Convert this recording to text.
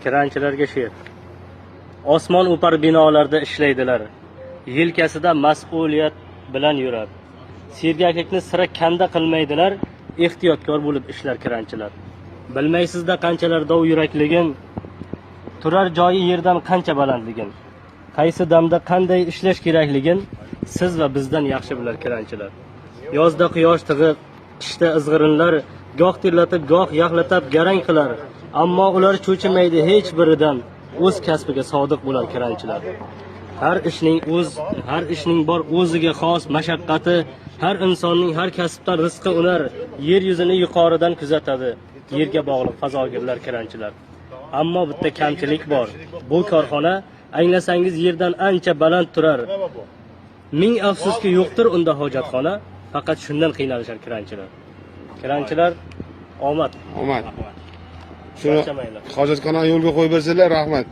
Kranchilarga she'r. Osmon o'par binolarda ishlaydilar. Yelkasida mas'uliyat bilan yurar. Sergaklikni sira kanda qilmaydilar. Ehtiyotkor bo'lib ishlar kranchilar. Bilmaysizda qanchalar dov yurakligin, turar joyi yerdan qancha balandligin. Qaysi damda qanday ishlash kerakligin siz va bizdan yaxshi bilar kranchilar. Yozda quyosh tig'i, qishda izg'irinlar, goh terlatib, goh yaxlatib garang qilar. Ammo ular cho'chimaydi hech biridan, o'z kasbiga sodiq bo'lar kranchilar. Har ishning bor o'ziga xos mashaqqati, har insonning har kasbdan rizqi unar, yer yuzini yuqoridan kuzatadi, yerga bog'liq fazogirlar kranchilar. Ammo bitta kamchilik bor. Bu korxona anglasangiz yerdan ancha baland turar. Ming afsuski yo'qdir unda hojatxona, faqat shundan qiynalishar kranchilar. Kranchilar omad. Omad. Shuni hojatxona yo'lga qo'yib bersalar, rahmat.